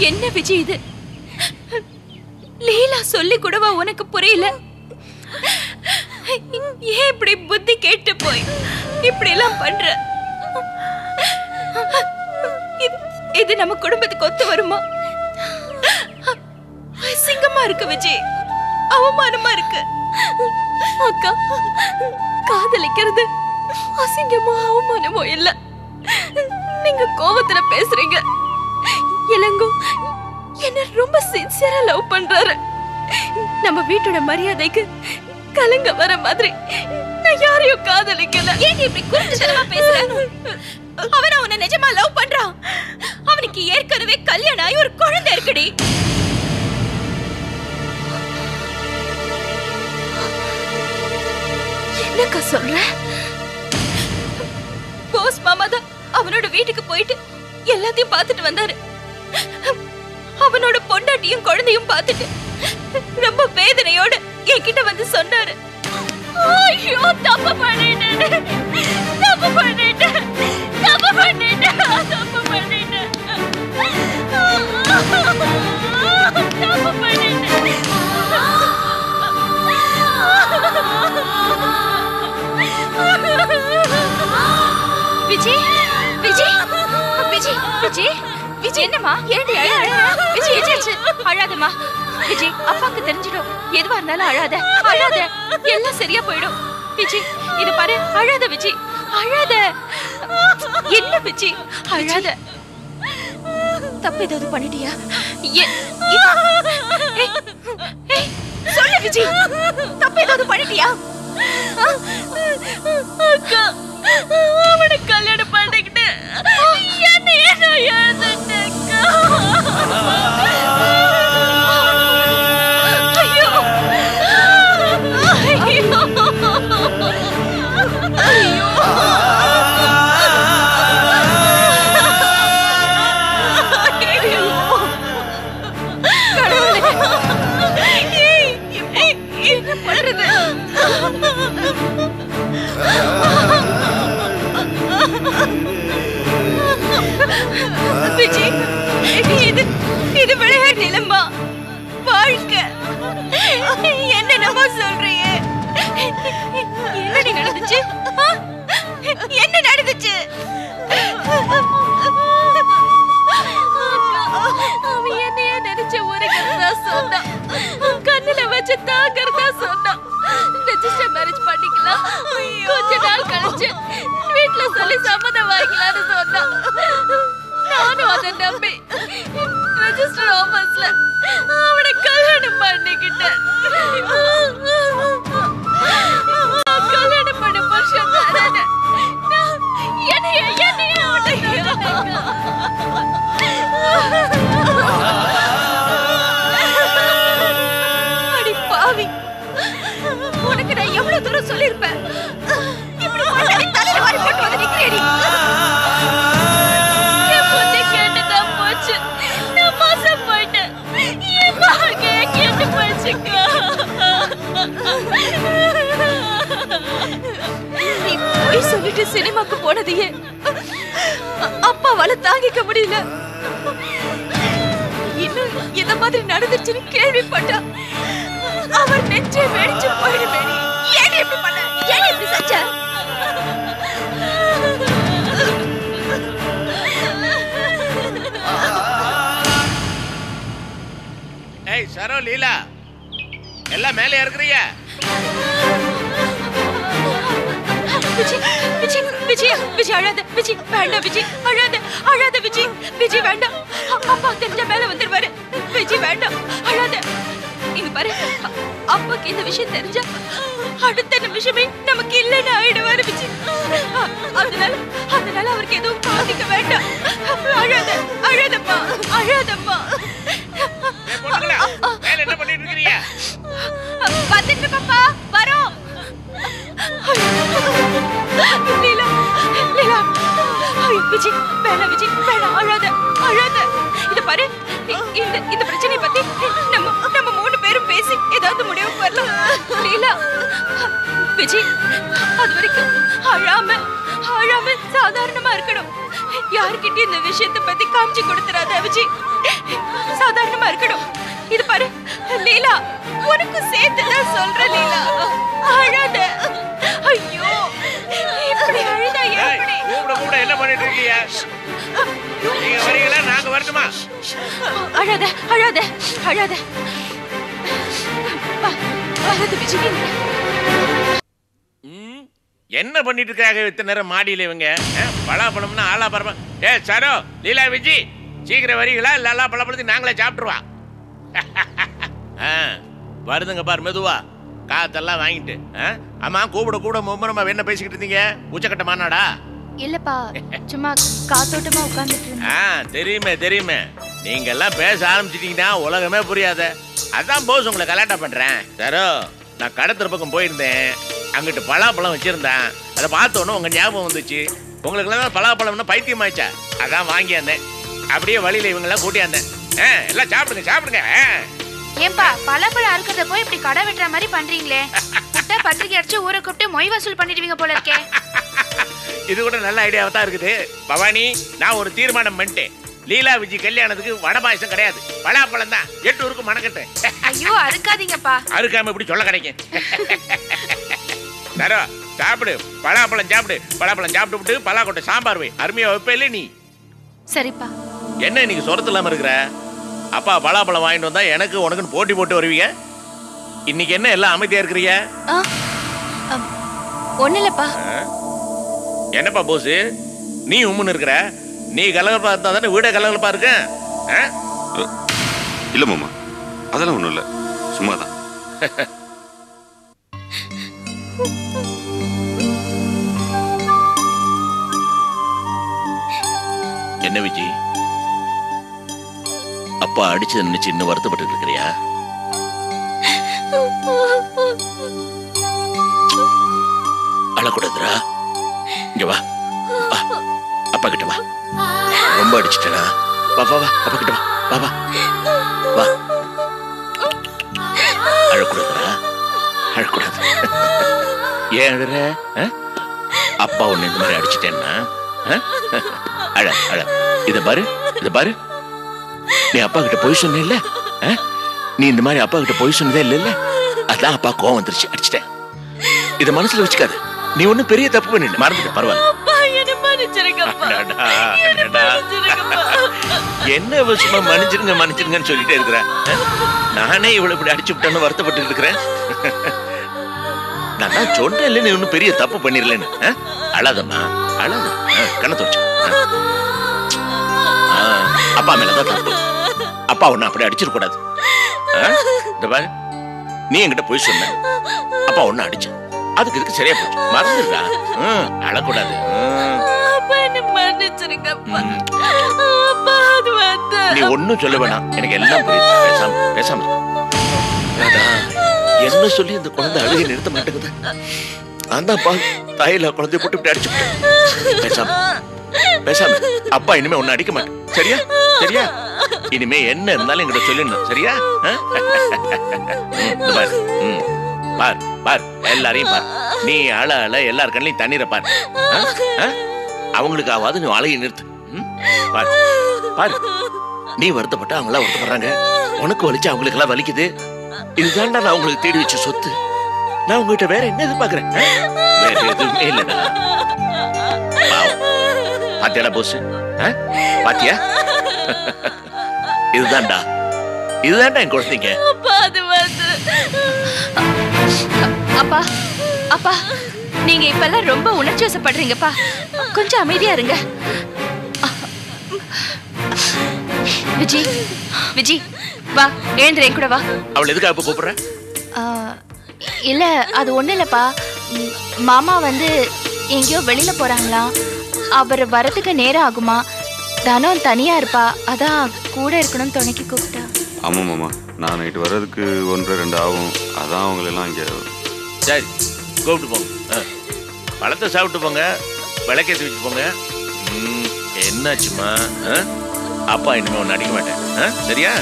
என்ன விஜய் இது? லீலா சொல்லி கூடவா உனக்கு புரியல? ஏன் இப்படி புத்தி கேட்டு போய் இப்படி எல்லாம் பண்ற? இது நம்ம குடும்பத்துக்கு ஒத்து வருமா? அசிங்கமா இருக்கு விஜய், அவமானமா இருக்கு. அக்கா, காதலிக்கிறது அசிங்கமோ அவமானமோ இல்ல. நீங்க கோவத்துல பேசுறீங்க. இளங்கோ என்ன ரொம்ப சின்சியரா லவ் பண்றாரு. நம்ம வீட்டோட மரியாதைக்கு கலங்க வர மாதிரி நான் யாரையும் காதலிக்கல. ஏன் இப்படி குருட்டுத்தனமா பேசுற? அவன் அவனை நிஜமா லவ் பண்றான். அவனுக்கு ஏற்கனவே கல்யாணம் ஆகி ஒரு குழந்தை இருக்குடி. என்னக்கா சொல்ற? போஸ் மாமா தான் அவனோட வீட்டுக்கு போயிட்டு எல்லாத்தையும் பார்த்துட்டு வந்தாரு. அவனோட பொண்டாட்டியும் குழந்தையும் பார்த்துட்டு ரொம்ப வேதனையோட என்கிட்ட வந்து சொன்னாரு. ஐயோ, தப்பு பண்ணிட்டேன், தப்பு பண்ணிட்டேன், தப்பு பண்ணிட்டேன், தப்பு பண்ணிட்டேன், தப்பு பண்ணிட்டேன். விஜய், விஜய், விஜய், விஜய், விஜய், என்னம்மா? ஏண்டி விஜய்? அழாதம்மா விஜய், அப்பாக்கு தெரிஞ்சிடும். எதுவா இருந்தாலும் அழாத, அழாத, எல்லாம் சரியா போயிடும். விஜய், இது பாரு, அழாத விஜய், அழாத. என்ன விஜய், அழாத. தப்பு ஏதாவது பண்ணிட்டியா? சொல்லு விஜய், தப்பு ஏதாவது பண்ணிட்டியா? அக்கா, அவனை கல்யாணம் பண்ணிக்கிட்டு என்னையே நான் எழுந்துட்டேன்க்கா. ஐயோ, ஐயோ, ஐயோ. என்ன பண்றது? விஜய், இது விளையாட்டு இல்லம்மா, வாழ்க்கை. என்னென்னமோ சொல்றீங்க. என்னடி நடந்துச்சு? என்ன நடந்துச்சு? அவன் என்னைய நினைச்ச ஊருக்கிறதா சொன்னான். கண்ணுல வச்சு தாக்கிறதா சொன்னான். ரெஜிஸ்டர் மேரேஜ் பண்ணிக்கலாம், கொஞ்ச நாள் கழிச்சு வீட்டுல சொல்லி சம்மதம் வாங்கிக்கலான்னு சொன்னான். நானும் அதை நம்பி ரெஜிஸ்டர் ஆபீஸ்ல அவனை கல்யாணம் பண்ணிக்கிட்டேன். கல்யாணம் பண்ண வருஷம் தானே அடி பாவி, உனக்கு நான் எவ்வளவு தூரம் சொல்லிருப்பேன். இப்படி தலையில வாரி போட்டு வந்து நிக்கிறேடி. என் புத்தி கேட்டுதான் போச்சு. நான் மோசம் போயிட்டேன். என் மகே கேட்டு போச்சுக்கா. நீ போய் சொல்லிட்டு சினிமாக்கு போனதையே அப்பாவால தாங்கிக்க முடியல. இன்னும் இந்த மாதிரி நடந்துச்சுன்னு கேள்விப்பட்டா அவர் நெஞ்சே வெடிச்சு போயிடுவேன். ஏன் இப்படி பண்ண? ஏன் இப்படி செஞ்ச? ஏய் சரோ, லீலா, எல்லாம் மேலே இருக்கிறீங்க. விஜய், விஜய், விஜய், விஜய் அழாத. விஜய் வேண்டாம், விஜய் அழாத, அழாத விஜய், விஜய் வேண்டாம். அப்பா தெரிஞ்ச மேல வந்துருவாரு. விஜய் வேண்டாம், அழாத. இங்க பாரு, அப்பாக்கு இந்த விஷயம் தெரிஞ்சா அடுத்த நிமிஷமே நமக்கு இல்லைன்னு ஆயிடுவாரு விஜய். அதனால அவருக்கு எதுவும் பாதிக்க வேண்டாம். அழாத, அழாதம்மா, அழாதம்மா. என்ன பண்ணிட்டு இருக்கீங்க? வந்துட்டு பாப்பா, வரோம். லீலா, லீலா, விஜய் வேணாம், விஜய் வேணாம், அழாத, அழாத. இத பாரு, இந்த பிரச்சனை பத்தி நம்ம 3 பேரும் பேசி பேசி ஏதாவது முடிவு வரலாம். லீலா, விஜய் அது வரைக்கும் அழாம சாதாரணமா இருக்கணும். யாருக்கிட்ட இந்த விஷயத்தை பத்தி காமிச்சு கொடுத்துறாத விஜய். சாதாரணமா இருக்கணும். இது பாரு லீலா, உனக்கு சேர்த்துதான் சொல்ற லீலா, அழாத. ஐயோ, இப்படி அழுதா எப்படி? கூட என்ன பண்ணிட்டு இருக்கீங்க? நீங்க வரீங்களா நாங்க வரணுமா? அழாத அழாத அழாத. வரது விஜய். என்ன பண்ணிட்டு இருக்காங்க இத்தனை நேரம் மாடியில இவங்க? பலாப்பழம்னா ஆளா பரமா. சரோ, லீலா, விஜி சீக்கிரம் வரீங்களா? இல்ல எல்லா பழப்பழத்தையும் நாங்களே சாப்பிட்டுருவா. வருதுங்க பாரு மெதுவா, காத்தெல்லாம் வாங்கிட்டு. ஆமா, கூட மும்மரமா என்ன பேசிக்கிட்டு இருந்தீங்க? உச்சக்கட்ட மாநாடா? இல்லப்பா, சும்மா காத்தோட்டமா உட்கார்ந்துட்டு. தெரியுமே நீங்க எல்லாம் பேச ஆரம்பிச்சிட்டீங்கன்னா உலகமே புரியாத. அதான் போஸ் உங்களை கலாட்டா பண்றேன். சரோ, நான் கடத்துற பக்கம் போயிருந்தேன். அங்கிட்டு பலாப்பழம் வச்சிருந்தேன். அதை பார்த்தோன்னு உங்க ஞாபகம் வந்துச்சு. உங்களுக்கு எல்லாம் பலாப்பழம்னா பைத்தியம் ஆயிடுச்சா? அதான் வாங்கியாந்தேன். அப்படியே வழியில இவங்கெல்லாம் கூட்டியாந்தேன். எல்லாம் சாப்பிடுங்க. ஏன்பா பலாப்பழம் அறுக்கிறத போய் இப்படி கடை வெட்டுற மாதிரி பண்றீங்களே? முட்டை பத்திரிக்கை அடிச்சு ஊரை கூப்பிட்டு மொய் வசூல் பண்ணிடுவீங்க போல இருக்கே. இது கூட நல்ல ஐடியாவா தான் இருக்குது. பவானி, நான் ஒரு தீர்மானம் பண்ணிட்டேன். லீலா விஜி கல்யாணத்துக்கு வடை பாயசம் கிடையாது, பலாப்பழம் தான். 8 ஊருக்கு மணக்கட்டு. ஐயோ, அறுக்காதீங்கப்பா. அறுக்காம இப்படி சொல்ல கிடைக்கும். தரோ, சாப்பிடு, பலாப்பழம் சாப்பிடு. பலாப்பழம் சாப்பிட்டு பலாக்கொட்டை சாம்பார் வை. அருமையா வைப்ப இல்ல நீ? சரிப்பா. என்ன இன்னைக்கு சொரத்து இல்லாம இருக்கிற? அப்பா பலாப்பழம் வாங்கிட்டு வந்தா எனக்கு உனக்குன்னு போட்டி போட்டு வருவீங்க. இன்னைக்கு என்ன எல்லாம் அமைதியா இருக்கிறீங்க? ஒண்ணு இல்லப்பா. என்னப்பா போஸ், நீ உம்முன்னு இருக்கிற? நீ கலகலப்பா இருந்தா தானே வீடே கலகலப்பா இருக்கு. இல்ல மாமா, அதெல்லாம் ஒண்ணும் இல்ல, சும்மாதான். என்ன விஜி, அப்பா அடிச்சது நினைச்சு இன்னும் வருத்தப்பட்டு இருக்கிறியா? அழக்கூடாதுரா. இங்க வா, அப்பா கிட்ட வா. ரொம்ப அடிச்சிட்டா? வா வா வா, அப்பா கிட்ட வா. வா வா, அழக்கூடாதுரா, அழக்கூடாது. ஏன் அழற? அப்பா உன்னை இந்த மாதிரி அடிச்சிட்டேன்னா அழ அழ. இத பாரு, நீ அப்பா கிட்ட போய் சொன்ன இல்ல? நீ இந்த மாதிரி அப்பா கிட்ட போய் சொன்னதே இல்ல. அதான் அப்பா கோவம் வந்துருச்சு, அடிச்சிட்டேன். இத மனசுல வச்சுக்காது. நீ ஒண்ணும் பெரிய தப்பு பண்ணிடல, மறந்துட்டு பரவாயில்ல. என்ன விஷயமா மன்னிச்சிருங்கன்னு சொல்லிட்டே இருக்கிற? நானே இவ்வளவு இப்படி அடிச்சு விட்டேன்னு வருத்தப்பட்டு இருக்கிறேன். நான் சொன்னேன் இல்ல, நீ ஒன்னும் பெரிய தப்பு பண்ணிடலன்னு. அழாதம்மா, அழாத. கண்ணை தொடச்சு. அப்பா மேலதான் தப்பு. அப்பா ஒன்னு அப்படி அடிச்சிட கூடாது. நீ என்கிட்ட போய் சொன்ன, அப்பா ஒன்னு அடிச்ச, அதுக்கு இதுக்கு சரியா போச்சு, மறந்துடுறா. அழக்கூடாது. நீ ஒன்னும் சொல்ல வேணாம், எனக்கு எல்லாம் புரியுது. பேசாம என்ன சொல்லி இந்த குழந்தை அழுகை நிறுத்த மாட்டேங்குது. அந்த அப்பா தாயில குழந்தைய போட்டு இப்படி அடிச்சு. பேசாம அப்பா இனிமே ஒன்னு அடிக்க மாட்டேன், சரியா? இனிமே என்ன இருந்தாலும் என்கிட்ட சொல்லிடணும், சரியா? பார், எல்லாரையும் பார். நீ அழ எல்லார் கண்ணையும் தண்ணீரை பார். அவங்களுக்கு ஆவாது, நீ அழகை நிறுத்து. பாரு, நீ வருத்தப்பட்ட அவங்களா வருத்தப்படுறாங்க. உனக்கு வலிச்சு அவங்களுக்கு எல்லாம் வலிக்குது. இதுதான் நான் உங்களுக்கு தேடி வச்ச சொத்து. நான் உங்ககிட்ட வேற என்ன எதிர்பார்க்கிறேன்? வேற எதுவுமே இல்லடா. பாத்தியாடா போஸ்? பாத்தியா? இதுதான்டா என் குழந்தைங்க. அப்பா, நீங்க இப்பெல்லாம் ரொம்ப உணர்ச்சி வசப்படுறீங்கப்பா. கொஞ்சம் அமைதியா இருங்க. விஜி வா, எழுந்துரு, என் கூட வா. அவள் எதுக்காக இப்ப கூப்பிடுற? இல்ல, அது ஒண்ணு இல்லப்பா. மாமா வந்து எங்கேயோ வெளியில போறாங்களா, அவர் வரதுக்கு நேரம் ஆகுமா. தனம் தனியா இருப்பா, அதான் கூட இருக்கணும்னு துணைக்கு கூப்பிட்டா. ஆமா மாமா, நான் நைட்டு வர்றதுக்கு 1-2 ஆகும். அதான் அவங்களெல்லாம் இங்க. சரி, கூப்பிட்டு போங்க. பழத்தை சாப்பிட்டு போங்க, விளக்கேற்றி வச்சு போங்க. என்னாச்சுமா? அப்பா இனிமே ஒன்று அடிக்க மாட்டேன், சரியா?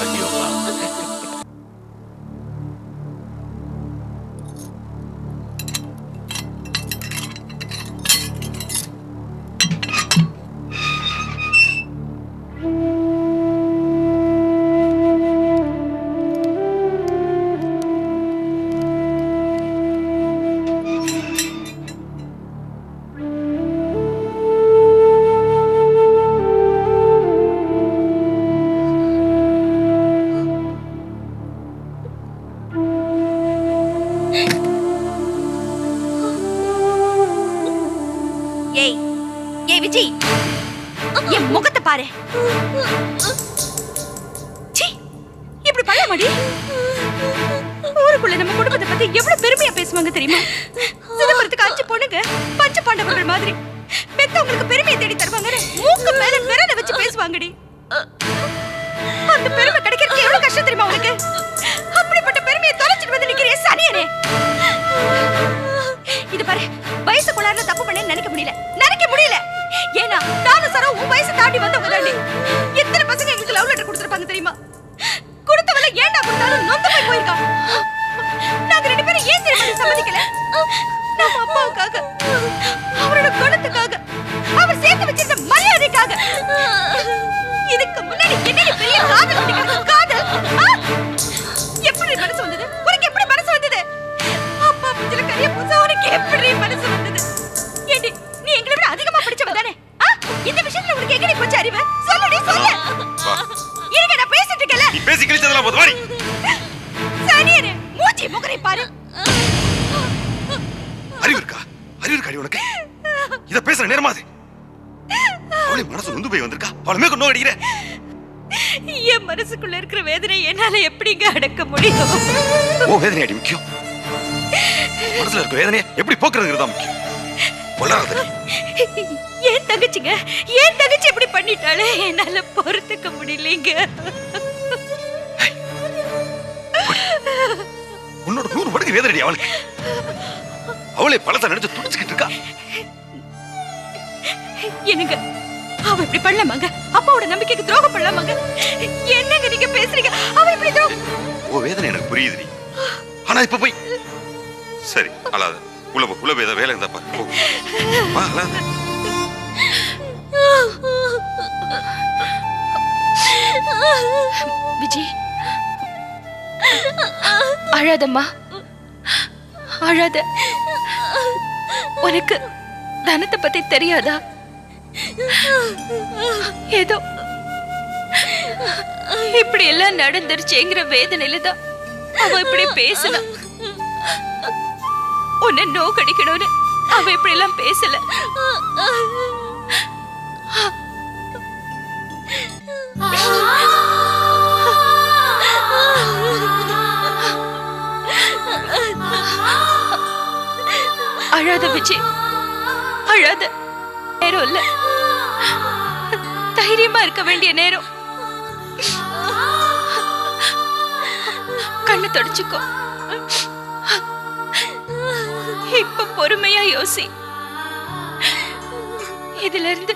ஐயோ ஏய் ஏய் விஜய், என் முகத்தை பாரு. இப்படி பண்ணலாமாடி? ஊருக்குள்ள நம்ம குடும்பத்தை பத்தி எவ்வளவு பெருமையா பேசுவாங்க தெரியுமா? சிதம்பரத்துக்கு 5 பொண்ணுங்க பஞ்ச பாண்டவர்கள் மாதிரி பெத்தவங்களுக்கு பெருமையை தேடி தருவாங்க. மூக்கு மேல விரல வச்சு பேசுவாங்கடி. அந்த பெருமை கிடைக்கிறது எவ்வளவு கஷ்டம் தெரியுமா உனக்கு? அப்படிப்பட்ட பெருமையை தொலைச்சிட்டு வந்து நிக்கிறியே சனியனே. இது பாரு, வயசு கொள்ளாத தப்பு பண்ணேன்னு நினைக்க முடியல. ஏன்னா நானும் சரோ உன் வயசு தாண்டி வந்தவங்க தாண்டி. எத்தனை பசங்க எங்களுக்கு லவ் லெட்டர் கொடுத்துருப்பாங்க தெரியுமா? கொடுத்தவள ஏன்டா கொடுத்தாலும் நொந்து போய் போயிருக்கான். நாங்க 2 பேரும் ஏன் திருமணம் சம்மதிக்கல? நம்ம அப்பாவுக்காக, அவரோட குணத்துக்காக, அவர் சேர்த்து வச்சிருந்த மரியாதைக்காக. இதுக்கு முன்னாடி என்ன பெரிய காதல் எப்படி மனசு வந்தது உனக்கு? எப்படி மனசு வந்தது? அப்பா புஜல கரிய பூசா உனக்கு எப்படி மனசு வந்தது? ஏண்டி நீ எங்களை விட அதிகமா படிச்சவ தானே? இந்த விஷயத்துல உனக்கு எங்கடி போச்சு அறிவு? சொல்லுடி சொல்லு. இருங்க, நான் பேசிட்டு இருக்கல. நீ பேசி கிழிச்சதெல்லாம் போதும் வாடி. சனியனே, மூஞ்சி முகரை பாரு. அறிவு இருக்கா உனக்கு? இத பேசுற நேரமா அது? அவளே மனசு நொந்து போய் வந்திருக்கா. அவளை மேல நோய் அடிக்கிற. என் மனசுக்குள்ள இருக்கிற வேதனை என்னால எப்படிங்க அடக்க முடியும்? ஓ வேதனை அடி முக்கியம். மனசுல இருக்க வேதனையை எப்படி போக்குறதுங்கிறது தான் முக்கியம். ஏன் தங்கச்சி எப்படி பண்ணிட்டாலே என்னால பொறுத்துக்க முடியலங்க. உன்னோட 100 மடங்கு வேதனை அவளுக்கு. அவளே பழச நினைச்சு துடிச்சுக்கிட்டு இருக்கா. என்னங்க அவ இப்படி பண்ணலாமாங்க? அப்பாவோட நம்பிக்கைக்கு துரோகம் பண்ணலாமாங்க? என்னங்க நீங்க பேசுறீங்க? அவ இப்படி துரோகம். ஓ வேதனை எனக்கு புரியுதுடி. ஆனா இப்ப போய் சரி அழாத. உள்ள போய் வேலை இருந்தா பாரு. வா அழாத. விஜய் அழாதம்மா, அழாத. உனக்கு தனத்தை பத்தி தெரியாதா? ஏதோ இப்படி எல்லாம் நடந்துருச்சுங்கிற வேதனையில தான் அவ இப்படி பேசல. உன்னை நோக்கடிக்கணும்னு அவ இப்படி எல்லாம் பேசல. அழாத விஜய், அழாத. நேரம் இல்ல, தைரியமா இருக்க வேண்டிய நேரம். கண்ணு தொடச்சுக்கோ. இப்ப பொறுமையா யோசி. இதுல இருந்து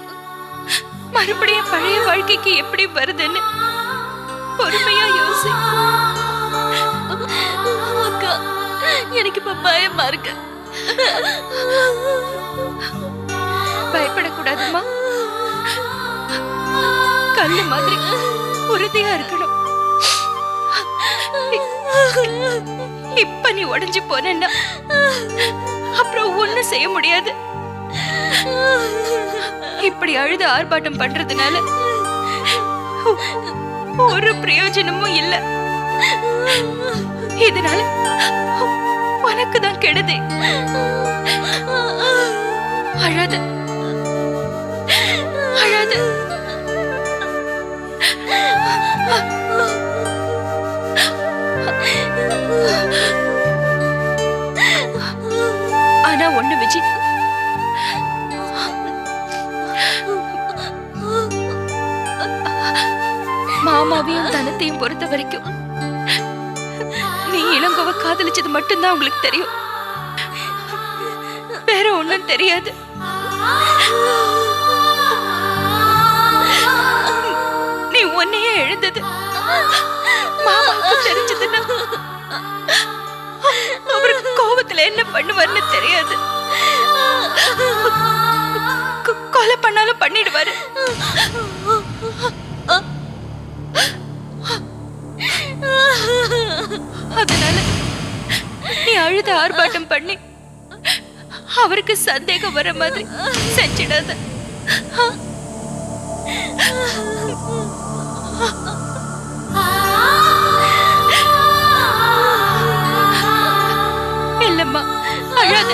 மறுபடியும் பழைய வாழ்க்கைக்கு எப்படி வருதுன்னு பொறுமையா யோசி. அக்கா, எனக்கு இப்ப பயமா இருக்கு. பயப்படக்கூடாதுமா. கல்லு மாதிரி உறுதியா இருக்கணும். இப்ப நீ உடைஞ்சு போனா அப்புறம் ஒண்ணும் செய்ய முடியாது. இப்படி அழுது ஆர்ப்பாட்டம் பண்றதுனால ஒரு பிரயோஜனமும் இல்ல. இதனால உனக்கு தான் கெடுதி. அழாத, அழாத. ஆனா ஒண்ணு விஜய், மாமாவையும் தனத்தையும் பொறுத்த வரைக்கும் நீ இளங்கோவ காதலிச்சது மட்டும்தான் உங்களுக்கு தெரியும். வேற ஒண்ணும் தெரியாது. நீ உன்னையே எழுந்தது மாமாவுக்கு தெரிஞ்சதுன்னா அவருக்கு கோபத்துல என்ன பண்ணுவார்னு தெரியாது. கொலை பண்ணாலும் பண்ணிடுவாரு. அதனால நீ அழுத ஆர்ப்பாட்டம் பண்ணி அவருக்கு சந்தேகம் வர மாதிரி செஞ்சிடாத. இல்லம்மா, அழாத.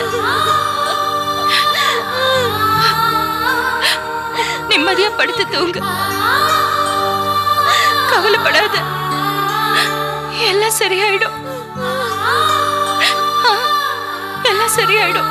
நிம்மதியா படுத்து தூங்கு. கவலைப்படாத, எல்லாம் சரியாயிடும். எல்லாம் சரியாயிடும்.